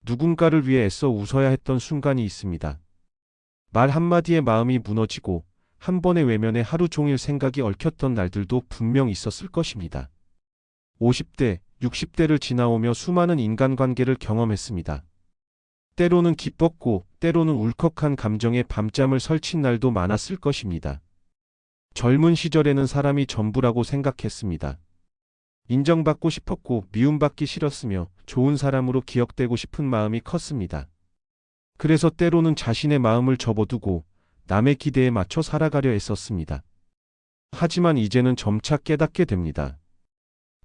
누군가를 위해 애써 웃어야 했던 순간이 있습니다. 말 한마디에 마음이 무너지고 한 번의 외면에 하루 종일 생각이 얽혔던 날들도 분명 있었을 것입니다. 50대, 60대를 지나오며 수많은 인간관계를 경험했습니다. 때로는 기뻤고 때로는 울컥한 감정에 밤잠을 설친 날도 많았을 것입니다. 젊은 시절에는 사람이 전부라고 생각했습니다. 인정받고 싶었고 미움받기 싫었으며 좋은 사람으로 기억되고 싶은 마음이 컸습니다. 그래서 때로는 자신의 마음을 접어두고 남의 기대에 맞춰 살아가려 했었습니다. 하지만 이제는 점차 깨닫게 됩니다.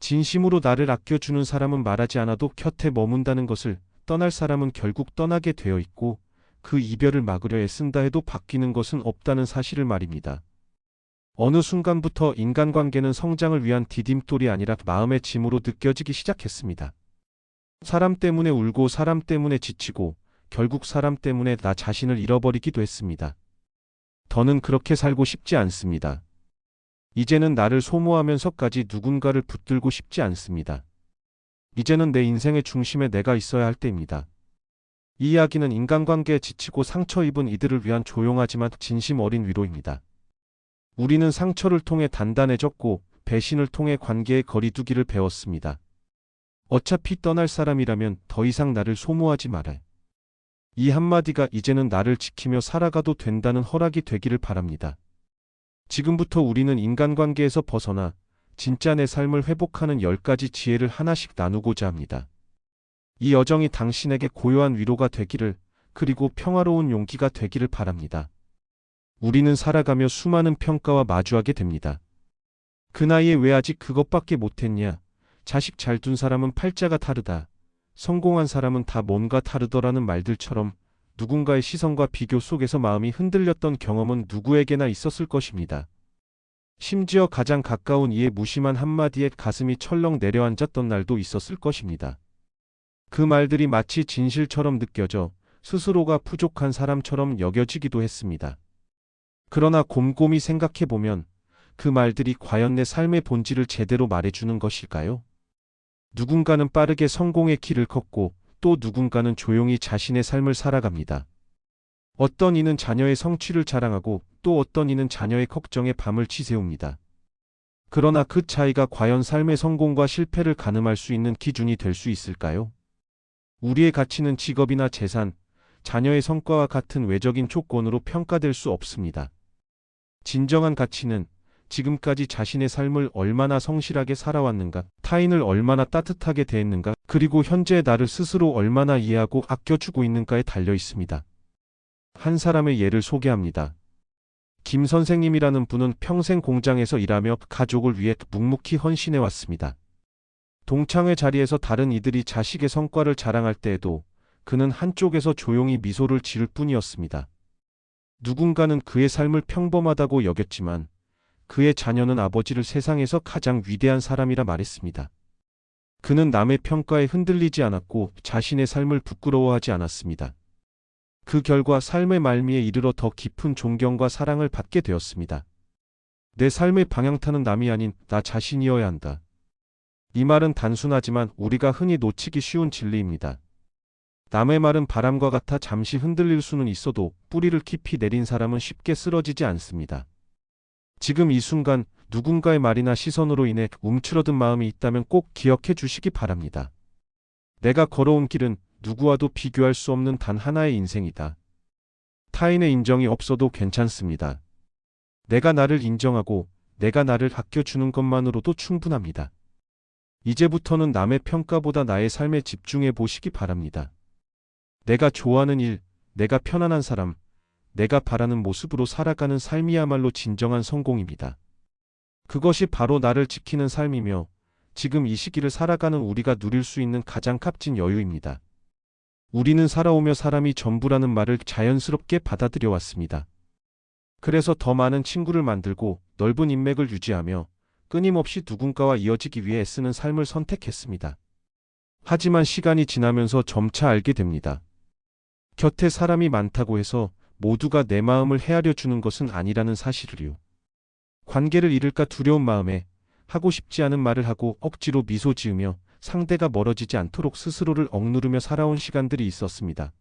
진심으로 나를 아껴주는 사람은 말하지 않아도 곁에 머문다는 것을, 떠날 사람은 결국 떠나게 되어 있고 그 이별을 막으려 애쓴다 해도 바뀌는 것은 없다는 사실을 말입니다. 어느 순간부터 인간관계는 성장을 위한 디딤돌이 아니라 마음의 짐으로 느껴지기 시작했습니다. 사람 때문에 울고 사람 때문에 지치고 결국 사람 때문에 나 자신을 잃어버리기도 했습니다. 더는 그렇게 살고 싶지 않습니다. 이제는 나를 소모하면서까지 누군가를 붙들고 싶지 않습니다. 이제는 내 인생의 중심에 내가 있어야 할 때입니다. 이 이야기는 인간관계에 지치고 상처 입은 이들을 위한 조용하지만 진심 어린 위로입니다. 우리는 상처를 통해 단단해졌고 배신을 통해 관계의 거리두기를 배웠습니다. 어차피 떠날 사람이라면 더 이상 나를 소모하지 마라. 이 한마디가 이제는 나를 지키며 살아가도 된다는 허락이 되기를 바랍니다. 지금부터 우리는 인간관계에서 벗어나 진짜 내 삶을 회복하는 10가지 지혜를 하나씩 나누고자 합니다. 이 여정이 당신에게 고요한 위로가 되기를, 그리고 평화로운 용기가 되기를 바랍니다. 우리는 살아가며 수많은 평가와 마주하게 됩니다. 그 나이에 왜 아직 그것밖에 못했냐? 자식 잘 둔 사람은 팔자가 다르다. 성공한 사람은 다 뭔가 다르더라는 말들처럼 누군가의 시선과 비교 속에서 마음이 흔들렸던 경험은 누구에게나 있었을 것입니다. 심지어 가장 가까운 이의 무심한 한마디에 가슴이 철렁 내려앉았던 날도 있었을 것입니다. 그 말들이 마치 진실처럼 느껴져 스스로가 부족한 사람처럼 여겨지기도 했습니다. 그러나 곰곰이 생각해보면 그 말들이 과연 내 삶의 본질을 제대로 말해주는 것일까요? 누군가는 빠르게 성공의 길을 걷고 또 누군가는 조용히 자신의 삶을 살아갑니다. 어떤 이는 자녀의 성취를 자랑하고 또 어떤 이는 자녀의 걱정에 밤을 지새웁니다. 그러나 그 차이가 과연 삶의 성공과 실패를 가늠할 수 있는 기준이 될 수 있을까요? 우리의 가치는 직업이나 재산, 자녀의 성과와 같은 외적인 조건으로 평가될 수 없습니다. 진정한 가치는 지금까지 자신의 삶을 얼마나 성실하게 살아왔는가, 타인을 얼마나 따뜻하게 대했는가, 그리고 현재의 나를 스스로 얼마나 이해하고 아껴주고 있는가에 달려 있습니다. 한 사람의 예를 소개합니다. 김 선생님이라는 분은 평생 공장에서 일하며 가족을 위해 묵묵히 헌신해 왔습니다. 동창회 자리에서 다른 이들이 자식의 성과를 자랑할 때에도 그는 한쪽에서 조용히 미소를 지을 뿐이었습니다. 누군가는 그의 삶을 평범하다고 여겼지만 그의 자녀는 아버지를 세상에서 가장 위대한 사람이라 말했습니다. 그는 남의 평가에 흔들리지 않았고 자신의 삶을 부끄러워하지 않았습니다. 그 결과 삶의 말미에 이르러 더 깊은 존경과 사랑을 받게 되었습니다. 내 삶의 방향타는 남이 아닌 나 자신이어야 한다. 이 말은 단순하지만 우리가 흔히 놓치기 쉬운 진리입니다. 남의 말은 바람과 같아 잠시 흔들릴 수는 있어도 뿌리를 깊이 내린 사람은 쉽게 쓰러지지 않습니다. 지금 이 순간 누군가의 말이나 시선으로 인해 움츠러든 마음이 있다면 꼭 기억해 주시기 바랍니다. 내가 걸어온 길은 누구와도 비교할 수 없는 단 하나의 인생이다. 타인의 인정이 없어도 괜찮습니다. 내가 나를 인정하고 내가 나를 아껴주는 것만으로도 충분합니다. 이제부터는 남의 평가보다 나의 삶에 집중해 보시기 바랍니다. 내가 좋아하는 일, 내가 편안한 사람, 내가 바라는 모습으로 살아가는 삶이야말로 진정한 성공입니다. 그것이 바로 나를 지키는 삶이며 지금 이 시기를 살아가는 우리가 누릴 수 있는 가장 값진 여유입니다. 우리는 살아오며 사람이 전부라는 말을 자연스럽게 받아들여 왔습니다. 그래서 더 많은 친구를 만들고 넓은 인맥을 유지하며 끊임없이 누군가와 이어지기 위해 애쓰는 삶을 선택했습니다. 하지만 시간이 지나면서 점차 알게 됩니다. 곁에 사람이 많다고 해서 모두가 내 마음을 헤아려 주는 것은 아니라는 사실을요. 관계를 잃을까 두려운 마음에 하고 싶지 않은 말을 하고 억지로 미소 지으며 상대가 멀어지지 않도록 스스로를 억누르며 살아온 시간들이 있었습니다.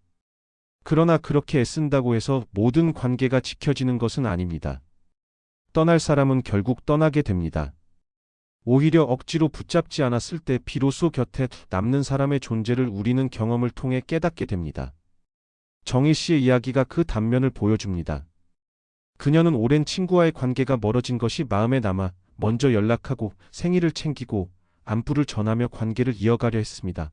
그러나 그렇게 애쓴다고 해서 모든 관계가 지켜지는 것은 아닙니다. 떠날 사람은 결국 떠나게 됩니다. 오히려 억지로 붙잡지 않았을 때 비로소 곁에 남는 사람의 존재를 우리는 경험을 통해 깨닫게 됩니다. 정희 씨의 이야기가 그 단면을 보여줍니다. 그녀는 오랜 친구와의 관계가 멀어진 것이 마음에 남아 먼저 연락하고 생일을 챙기고 안부를 전하며 관계를 이어가려 했습니다.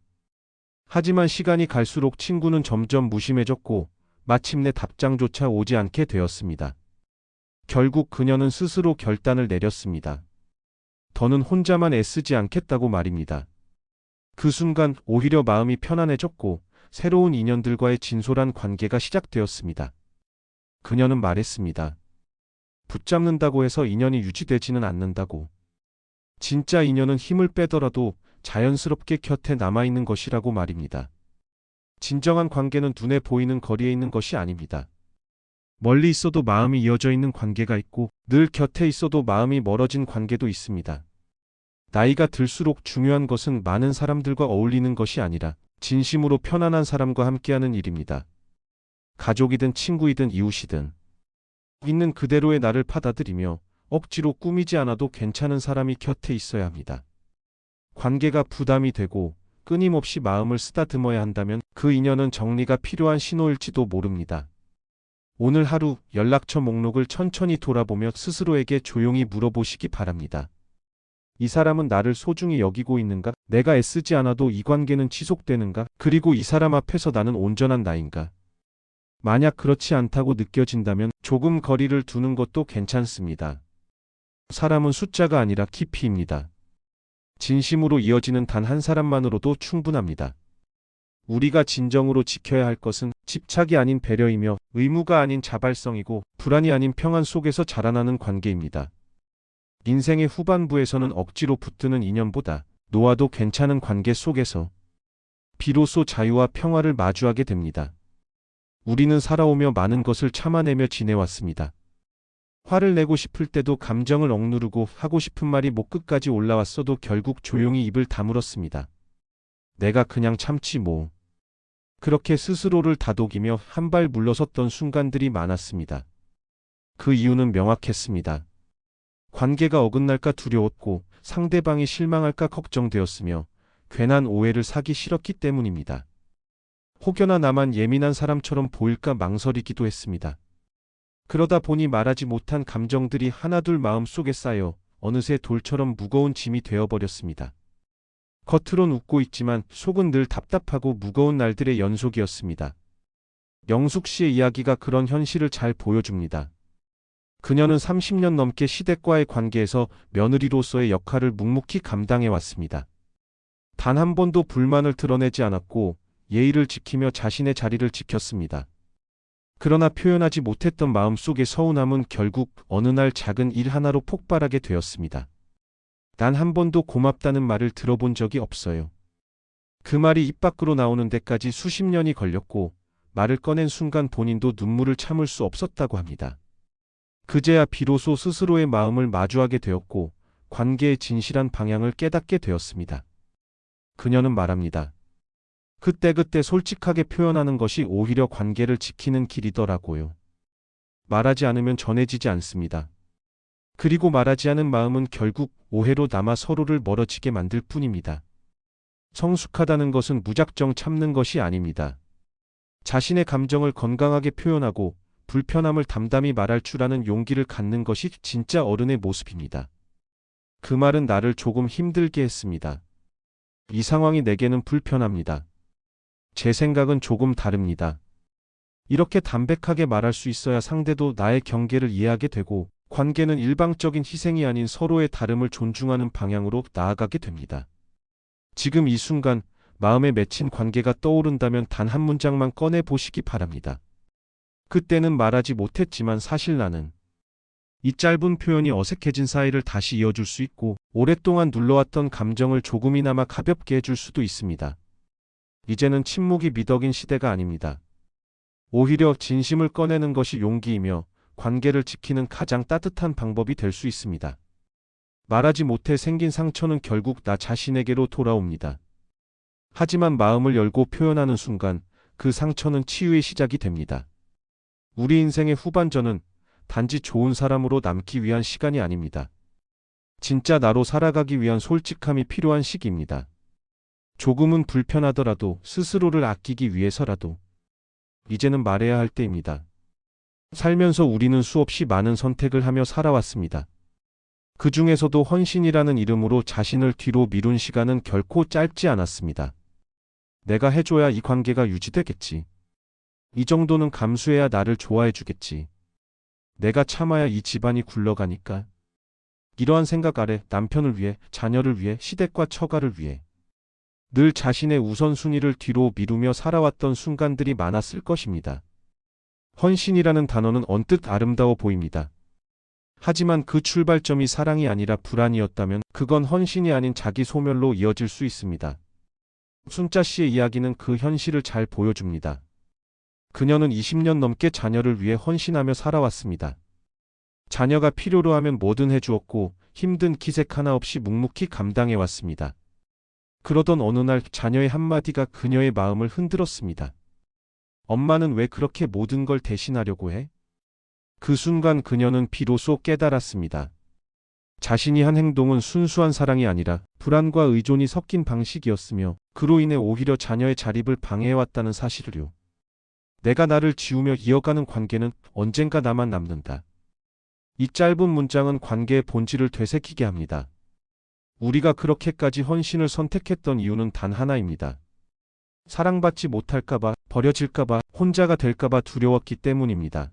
하지만 시간이 갈수록 친구는 점점 무심해졌고 마침내 답장조차 오지 않게 되었습니다. 결국 그녀는 스스로 결단을 내렸습니다. 더는 혼자만 애쓰지 않겠다고 말입니다. 그 순간 오히려 마음이 편안해졌고 새로운 인연들과의 진솔한 관계가 시작되었습니다. 그녀는 말했습니다. 붙잡는다고 해서 인연이 유지되지는 않는다고. 진짜 인연은 힘을 빼더라도 자연스럽게 곁에 남아있는 것이라고 말입니다. 진정한 관계는 눈에 보이는 거리에 있는 것이 아닙니다. 멀리 있어도 마음이 이어져 있는 관계가 있고 늘 곁에 있어도 마음이 멀어진 관계도 있습니다. 나이가 들수록 중요한 것은 많은 사람들과 어울리는 것이 아니라 진심으로 편안한 사람과 함께하는 일입니다. 가족이든 친구이든 이웃이든 있는 그대로의 나를 받아들이며 억지로 꾸미지 않아도 괜찮은 사람이 곁에 있어야 합니다. 관계가 부담이 되고 끊임없이 마음을 쓰다듬어야 한다면 그 인연은 정리가 필요한 신호일지도 모릅니다. 오늘 하루 연락처 목록을 천천히 돌아보며 스스로에게 조용히 물어보시기 바랍니다. 이 사람은 나를 소중히 여기고 있는가? 내가 애쓰지 않아도 이 관계는 지속되는가? 그리고 이 사람 앞에서 나는 온전한 나인가? 만약 그렇지 않다고 느껴진다면 조금 거리를 두는 것도 괜찮습니다. 사람은 숫자가 아니라 깊이입니다. 진심으로 이어지는 단 한 사람만으로도 충분합니다. 우리가 진정으로 지켜야 할 것은 집착이 아닌 배려이며 의무가 아닌 자발성이고 불안이 아닌 평안 속에서 자라나는 관계입니다. 인생의 후반부에서는 억지로 붙드는 인연보다 놓아도 괜찮은 관계 속에서 비로소 자유와 평화를 마주하게 됩니다. 우리는 살아오며 많은 것을 참아내며 지내왔습니다. 화를 내고 싶을 때도 감정을 억누르고 하고 싶은 말이 목 끝까지 올라왔어도 결국 조용히 입을 다물었습니다. 내가 그냥 참지 뭐. 그렇게 스스로를 다독이며 한 발 물러섰던 순간들이 많았습니다. 그 이유는 명확했습니다. 관계가 어긋날까 두려웠고 상대방이 실망할까 걱정되었으며 괜한 오해를 사기 싫었기 때문입니다. 혹여나 나만 예민한 사람처럼 보일까 망설이기도 했습니다. 그러다 보니 말하지 못한 감정들이 하나둘 마음속에 쌓여 어느새 돌처럼 무거운 짐이 되어버렸습니다. 겉으론 웃고 있지만 속은 늘 답답하고 무거운 날들의 연속이었습니다. 영숙 씨의 이야기가 그런 현실을 잘 보여줍니다. 그녀는 30년 넘게 시댁과의 관계에서 며느리로서의 역할을 묵묵히 감당해 왔습니다. 단 한 번도 불만을 드러내지 않았고 예의를 지키며 자신의 자리를 지켰습니다. 그러나 표현하지 못했던 마음속의 서운함은 결국 어느 날 작은 일 하나로 폭발하게 되었습니다. 단 한 번도 고맙다는 말을 들어본 적이 없어요. 그 말이 입 밖으로 나오는 데까지 수십 년이 걸렸고 말을 꺼낸 순간 본인도 눈물을 참을 수 없었다고 합니다. 그제야 비로소 스스로의 마음을 마주하게 되었고 관계의 진실한 방향을 깨닫게 되었습니다. 그녀는 말합니다. 그때그때 솔직하게 표현하는 것이 오히려 관계를 지키는 길이더라고요. 말하지 않으면 전해지지 않습니다. 그리고 말하지 않은 마음은 결국 오해로 남아 서로를 멀어지게 만들 뿐입니다. 성숙하다는 것은 무작정 참는 것이 아닙니다. 자신의 감정을 건강하게 표현하고 불편함을 담담히 말할 줄 아는 용기를 갖는 것이 진짜 어른의 모습입니다. 그 말은 나를 조금 힘들게 했습니다. 이 상황이 내게는 불편합니다. 제 생각은 조금 다릅니다. 이렇게 담백하게 말할 수 있어야 상대도 나의 경계를 이해하게 되고 관계는 일방적인 희생이 아닌 서로의 다름을 존중하는 방향으로 나아가게 됩니다. 지금 이 순간 마음에 맺힌 관계가 떠오른다면 단 한 문장만 꺼내 보시기 바랍니다. 그때는 말하지 못했지만 사실 나는. 이 짧은 표현이 어색해진 사이를 다시 이어줄 수 있고 오랫동안 눌러왔던 감정을 조금이나마 가볍게 해줄 수도 있습니다. 이제는 침묵이 미덕인 시대가 아닙니다. 오히려 진심을 꺼내는 것이 용기이며 관계를 지키는 가장 따뜻한 방법이 될 수 있습니다. 말하지 못해 생긴 상처는 결국 나 자신에게로 돌아옵니다. 하지만 마음을 열고 표현하는 순간 그 상처는 치유의 시작이 됩니다. 우리 인생의 후반전은 단지 좋은 사람으로 남기 위한 시간이 아닙니다. 진짜 나로 살아가기 위한 솔직함이 필요한 시기입니다. 조금은 불편하더라도 스스로를 아끼기 위해서라도 이제는 말해야 할 때입니다. 살면서 우리는 수없이 많은 선택을 하며 살아왔습니다. 그 중에서도 헌신이라는 이름으로 자신을 뒤로 미룬 시간은 결코 짧지 않았습니다. 내가 해줘야 이 관계가 유지되겠지. 이 정도는 감수해야 나를 좋아해 주겠지. 내가 참아야 이 집안이 굴러가니까. 이러한 생각 아래 남편을 위해, 자녀를 위해, 시댁과 처가를 위해 늘 자신의 우선순위를 뒤로 미루며 살아왔던 순간들이 많았을 것입니다. 헌신이라는 단어는 언뜻 아름다워 보입니다. 하지만 그 출발점이 사랑이 아니라 불안이었다면 그건 헌신이 아닌 자기 소멸로 이어질 수 있습니다. 순자 씨의 이야기는 그 현실을 잘 보여줍니다. 그녀는 20년 넘게 자녀를 위해 헌신하며 살아왔습니다. 자녀가 필요로 하면 뭐든 해주었고 힘든 기색 하나 없이 묵묵히 감당해왔습니다. 그러던 어느 날 자녀의 한마디가 그녀의 마음을 흔들었습니다. 엄마는 왜 그렇게 모든 걸 대신하려고 해? 그 순간 그녀는 비로소 깨달았습니다. 자신이 한 행동은 순수한 사랑이 아니라 불안과 의존이 섞인 방식이었으며 그로 인해 오히려 자녀의 자립을 방해해왔다는 사실을요. 내가 나를 지우며 이어가는 관계는 언젠가 나만 남는다. 이 짧은 문장은 관계의 본질을 되새기게 합니다. 우리가 그렇게까지 헌신을 선택했던 이유는 단 하나입니다. 사랑받지 못할까봐, 버려질까봐, 혼자가 될까봐 두려웠기 때문입니다.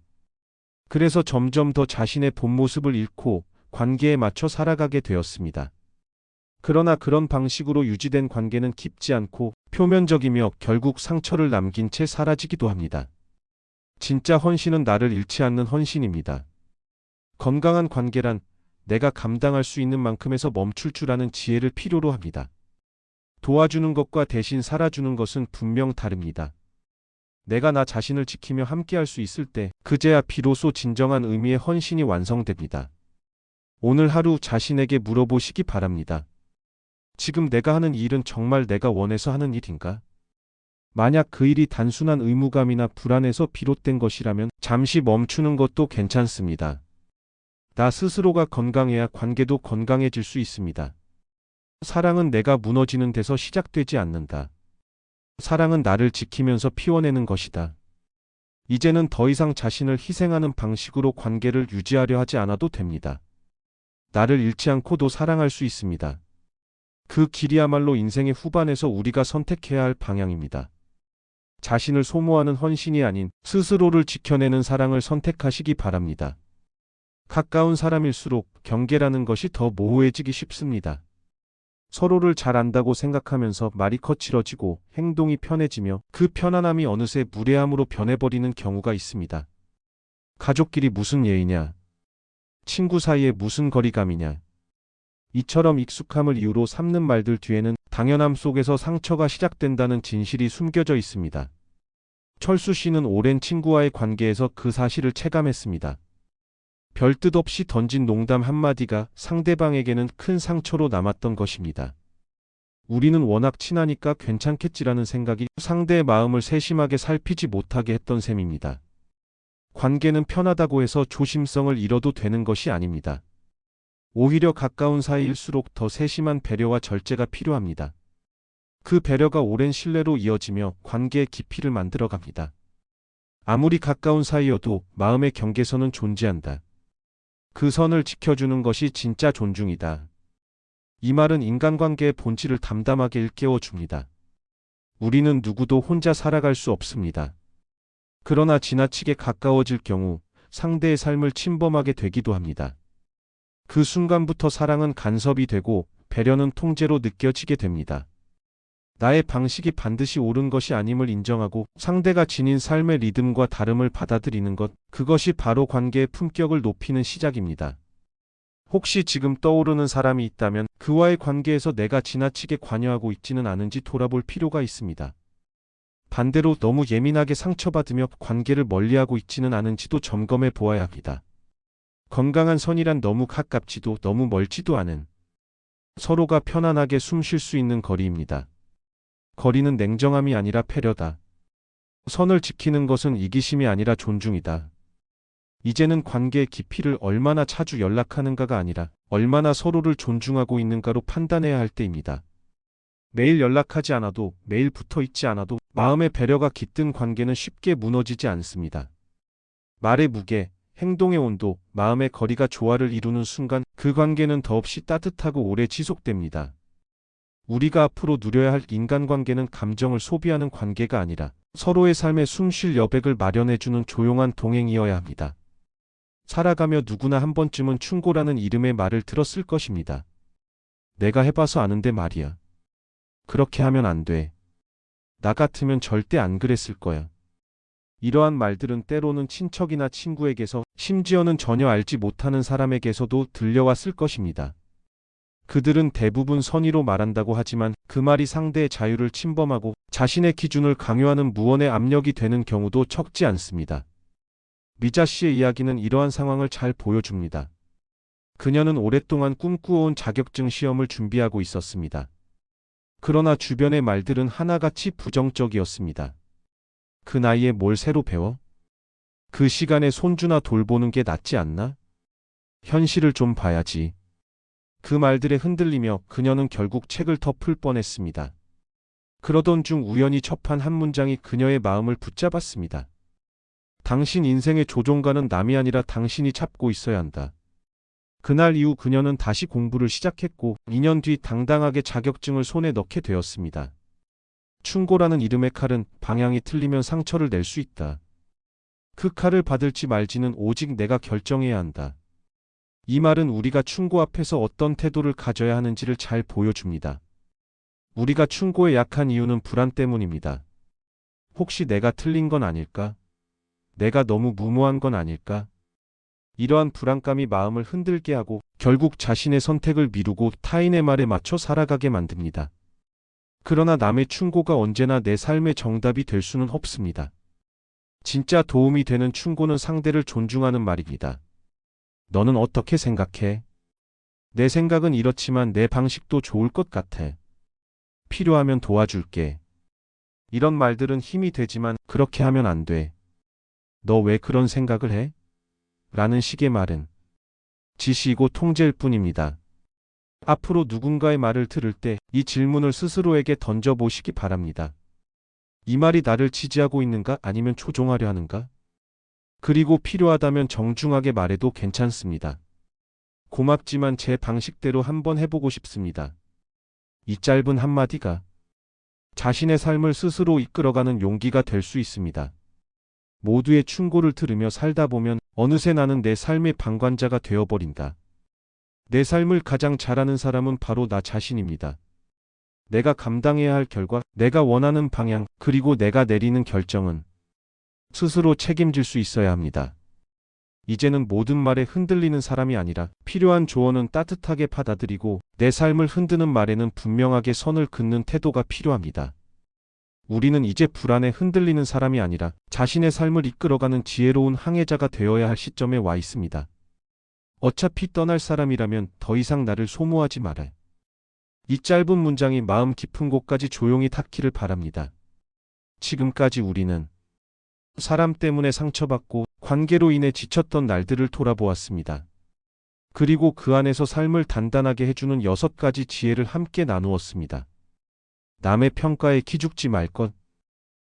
그래서 점점 더 자신의 본 모습을 잃고 관계에 맞춰 살아가게 되었습니다. 그러나 그런 방식으로 유지된 관계는 깊지 않고 표면적이며 결국 상처를 남긴 채 사라지기도 합니다. 진짜 헌신은 나를 잃지 않는 헌신입니다. 건강한 관계란 내가 감당할 수 있는 만큼에서 멈출 줄 아는 지혜를 필요로 합니다. 도와주는 것과 대신 살아주는 것은 분명 다릅니다. 내가 나 자신을 지키며 함께할 수 있을 때 그제야 비로소 진정한 의미의 헌신이 완성됩니다. 오늘 하루 자신에게 물어보시기 바랍니다. 지금 내가 하는 이 일은 정말 내가 원해서 하는 일인가? 만약 그 일이 단순한 의무감이나 불안에서 비롯된 것이라면 잠시 멈추는 것도 괜찮습니다. 나 스스로가 건강해야 관계도 건강해질 수 있습니다. 사랑은 내가 무너지는 데서 시작되지 않는다. 사랑은 나를 지키면서 피워내는 것이다. 이제는 더 이상 자신을 희생하는 방식으로 관계를 유지하려 하지 않아도 됩니다. 나를 잃지 않고도 사랑할 수 있습니다. 그 길이야말로 인생의 후반에서 우리가 선택해야 할 방향입니다. 자신을 소모하는 헌신이 아닌 스스로를 지켜내는 사랑을 선택하시기 바랍니다. 가까운 사람일수록 경계라는 것이 더 모호해지기 쉽습니다. 서로를 잘 안다고 생각하면서 말이 거칠어지고 행동이 편해지며 그 편안함이 어느새 무례함으로 변해버리는 경우가 있습니다. 가족끼리 무슨 예의냐? 친구 사이에 무슨 거리감이냐? 이처럼 익숙함을 이유로 삼는 말들 뒤에는 당연함 속에서 상처가 시작된다는 진실이 숨겨져 있습니다. 철수 씨는 오랜 친구와의 관계에서 그 사실을 체감했습니다. 별 뜻 없이 던진 농담 한마디가 상대방에게는 큰 상처로 남았던 것입니다. 우리는 워낙 친하니까 괜찮겠지라는 생각이 상대의 마음을 세심하게 살피지 못하게 했던 셈입니다. 관계는 편하다고 해서 조심성을 잃어도 되는 것이 아닙니다. 오히려 가까운 사이일수록 더 세심한 배려와 절제가 필요합니다. 그 배려가 오랜 신뢰로 이어지며 관계의 깊이를 만들어갑니다. 아무리 가까운 사이여도 마음의 경계선은 존재한다. 그 선을 지켜주는 것이 진짜 존중이다. 이 말은 인간관계의 본질을 담담하게 일깨워줍니다. 우리는 누구도 혼자 살아갈 수 없습니다. 그러나 지나치게 가까워질 경우 상대의 삶을 침범하게 되기도 합니다. 그 순간부터 사랑은 간섭이 되고 배려는 통제로 느껴지게 됩니다. 나의 방식이 반드시 옳은 것이 아님을 인정하고 상대가 지닌 삶의 리듬과 다름을 받아들이는 것, 그것이 바로 관계의 품격을 높이는 시작입니다. 혹시 지금 떠오르는 사람이 있다면 그와의 관계에서 내가 지나치게 관여하고 있지는 않은지 돌아볼 필요가 있습니다. 반대로 너무 예민하게 상처받으며 관계를 멀리하고 있지는 않은지도 점검해 보아야 합니다. 건강한 선이란 너무 가깝지도 너무 멀지도 않은 서로가 편안하게 숨 쉴 수 있는 거리입니다. 거리는 냉정함이 아니라 배려다. 선을 지키는 것은 이기심이 아니라 존중이다. 이제는 관계의 깊이를 얼마나 자주 연락하는가가 아니라 얼마나 서로를 존중하고 있는가로 판단해야 할 때입니다. 매일 연락하지 않아도, 매일 붙어 있지 않아도 마음의 배려가 깃든 관계는 쉽게 무너지지 않습니다. 말의 무게, 행동의 온도, 마음의 거리가 조화를 이루는 순간 그 관계는 더없이 따뜻하고 오래 지속됩니다. 우리가 앞으로 누려야 할 인간관계는 감정을 소비하는 관계가 아니라 서로의 삶에 숨쉴 여백을 마련해주는 조용한 동행이어야 합니다. 살아가며 누구나 한 번쯤은 충고라는 이름의 말을 들었을 것입니다. 내가 해봐서 아는데 말이야. 그렇게 하면 안 돼. 나 같으면 절대 안 그랬을 거야. 이러한 말들은 때로는 친척이나 친구에게서, 심지어는 전혀 알지 못하는 사람에게서도 들려왔을 것입니다. 그들은 대부분 선의로 말한다고 하지만 그 말이 상대의 자유를 침범하고 자신의 기준을 강요하는 무언의 압력이 되는 경우도 적지 않습니다. 미자 씨의 이야기는 이러한 상황을 잘 보여줍니다. 그녀는 오랫동안 꿈꾸어온 자격증 시험을 준비하고 있었습니다. 그러나 주변의 말들은 하나같이 부정적이었습니다. 그 나이에 뭘 새로 배워? 그 시간에 손주나 돌보는 게 낫지 않나? 현실을 좀 봐야지. 그 말들에 흔들리며 그녀는 결국 책을 덮을 뻔했습니다. 그러던 중 우연히 접한 한 문장이 그녀의 마음을 붙잡았습니다. 당신 인생의 조종가는 남이 아니라 당신이 잡고 있어야 한다. 그날 이후 그녀는 다시 공부를 시작했고 2년 뒤 당당하게 자격증을 손에 넣게 되었습니다. 충고라는 이름의 칼은 방향이 틀리면 상처를 낼 수 있다. 그 칼을 받을지 말지는 오직 내가 결정해야 한다. 이 말은 우리가 충고 앞에서 어떤 태도를 가져야 하는지를 잘 보여줍니다. 우리가 충고에 약한 이유는 불안 때문입니다. 혹시 내가 틀린 건 아닐까? 내가 너무 무모한 건 아닐까? 이러한 불안감이 마음을 흔들게 하고 결국 자신의 선택을 미루고 타인의 말에 맞춰 살아가게 만듭니다. 그러나 남의 충고가 언제나 내 삶의 정답이 될 수는 없습니다. 진짜 도움이 되는 충고는 상대를 존중하는 말입니다. 너는 어떻게 생각해? 내 생각은 이렇지만 내 방식도 좋을 것 같아. 필요하면 도와줄게. 이런 말들은 힘이 되지만 그렇게 하면 안 돼. 너 왜 그런 생각을 해? 라는 식의 말은 지시이고 통제일 뿐입니다. 앞으로 누군가의 말을 들을 때 이 질문을 스스로에게 던져보시기 바랍니다. 이 말이 나를 지지하고 있는가 아니면 조종하려 하는가? 그리고 필요하다면 정중하게 말해도 괜찮습니다. 고맙지만 제 방식대로 한번 해보고 싶습니다. 이 짧은 한마디가 자신의 삶을 스스로 이끌어가는 용기가 될 수 있습니다. 모두의 충고를 들으며 살다 보면 어느새 나는 내 삶의 방관자가 되어버린다. 내 삶을 가장 잘하는 사람은 바로 나 자신입니다. 내가 감당해야 할 결과, 내가 원하는 방향, 그리고 내가 내리는 결정은 스스로 책임질 수 있어야 합니다. 이제는 모든 말에 흔들리는 사람이 아니라 필요한 조언은 따뜻하게 받아들이고 내 삶을 흔드는 말에는 분명하게 선을 긋는 태도가 필요합니다. 우리는 이제 불안에 흔들리는 사람이 아니라 자신의 삶을 이끌어가는 지혜로운 항해자가 되어야 할 시점에 와 있습니다. 어차피 떠날 사람이라면 더 이상 나를 소모하지 마라. 이 짧은 문장이 마음 깊은 곳까지 조용히 닿기를 바랍니다. 지금까지 우리는 사람 때문에 상처받고 관계로 인해 지쳤던 날들을 돌아보았습니다. 그리고 그 안에서 삶을 단단하게 해주는 6가지 지혜를 함께 나누었습니다. 남의 평가에 기죽지 말 것,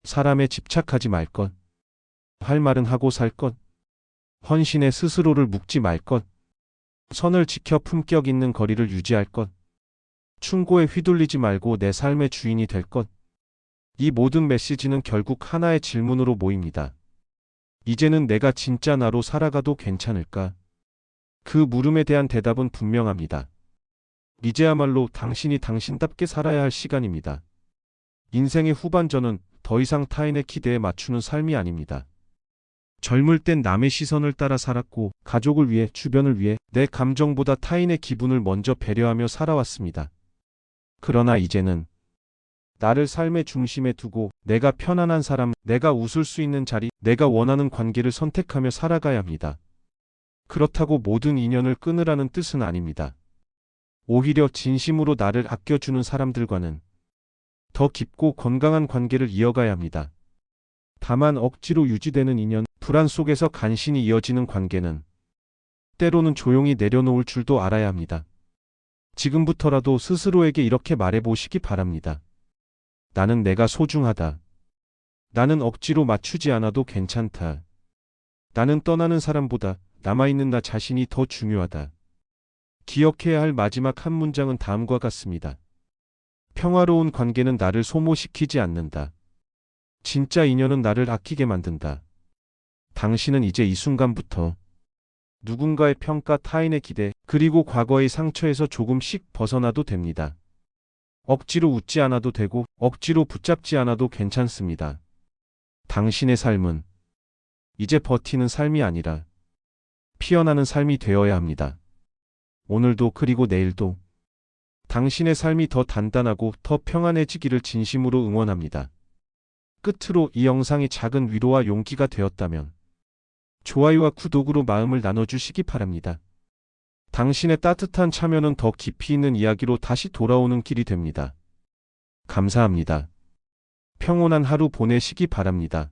사람에 집착하지 말 것, 할 말은 하고 살 것, 헌신에 스스로를 묶지 말 것, 선을 지켜 품격 있는 거리를 유지할 것, 충고에 휘둘리지 말고 내 삶의 주인이 될 것. 이 모든 메시지는 결국 하나의 질문으로 모입니다. 이제는 내가 진짜 나로 살아가도 괜찮을까? 그 물음에 대한 대답은 분명합니다. 이제야말로 당신이 당신답게 살아야 할 시간입니다. 인생의 후반전은 더 이상 타인의 기대에 맞추는 삶이 아닙니다. 젊을 땐 남의 시선을 따라 살았고 가족을 위해, 주변을 위해 내 감정보다 타인의 기분을 먼저 배려하며 살아왔습니다. 그러나 이제는 나를 삶의 중심에 두고 내가 편안한 사람, 내가 웃을 수 있는 자리, 내가 원하는 관계를 선택하며 살아가야 합니다. 그렇다고 모든 인연을 끊으라는 뜻은 아닙니다. 오히려 진심으로 나를 아껴주는 사람들과는 더 깊고 건강한 관계를 이어가야 합니다. 다만 억지로 유지되는 인연, 불안 속에서 간신히 이어지는 관계는 때로는 조용히 내려놓을 줄도 알아야 합니다. 지금부터라도 스스로에게 이렇게 말해보시기 바랍니다. 나는 내가 소중하다. 나는 억지로 맞추지 않아도 괜찮다. 나는 떠나는 사람보다 남아있는 나 자신이 더 중요하다. 기억해야 할 마지막 한 문장은 다음과 같습니다. 평화로운 관계는 나를 소모시키지 않는다. 진짜 인연은 나를 아끼게 만든다. 당신은 이제 이 순간부터 누군가의 평가, 타인의 기대, 그리고 과거의 상처에서 조금씩 벗어나도 됩니다. 억지로 웃지 않아도 되고, 억지로 붙잡지 않아도 괜찮습니다. 당신의 삶은 이제 버티는 삶이 아니라 피어나는 삶이 되어야 합니다. 오늘도 그리고 내일도 당신의 삶이 더 단단하고 더 평안해지기를 진심으로 응원합니다. 끝으로 이 영상이 작은 위로와 용기가 되었다면 좋아요와 구독으로 마음을 나눠주시기 바랍니다. 당신의 따뜻한 참여는 더 깊이 있는 이야기로 다시 돌아오는 길이 됩니다. 감사합니다. 평온한 하루 보내시기 바랍니다.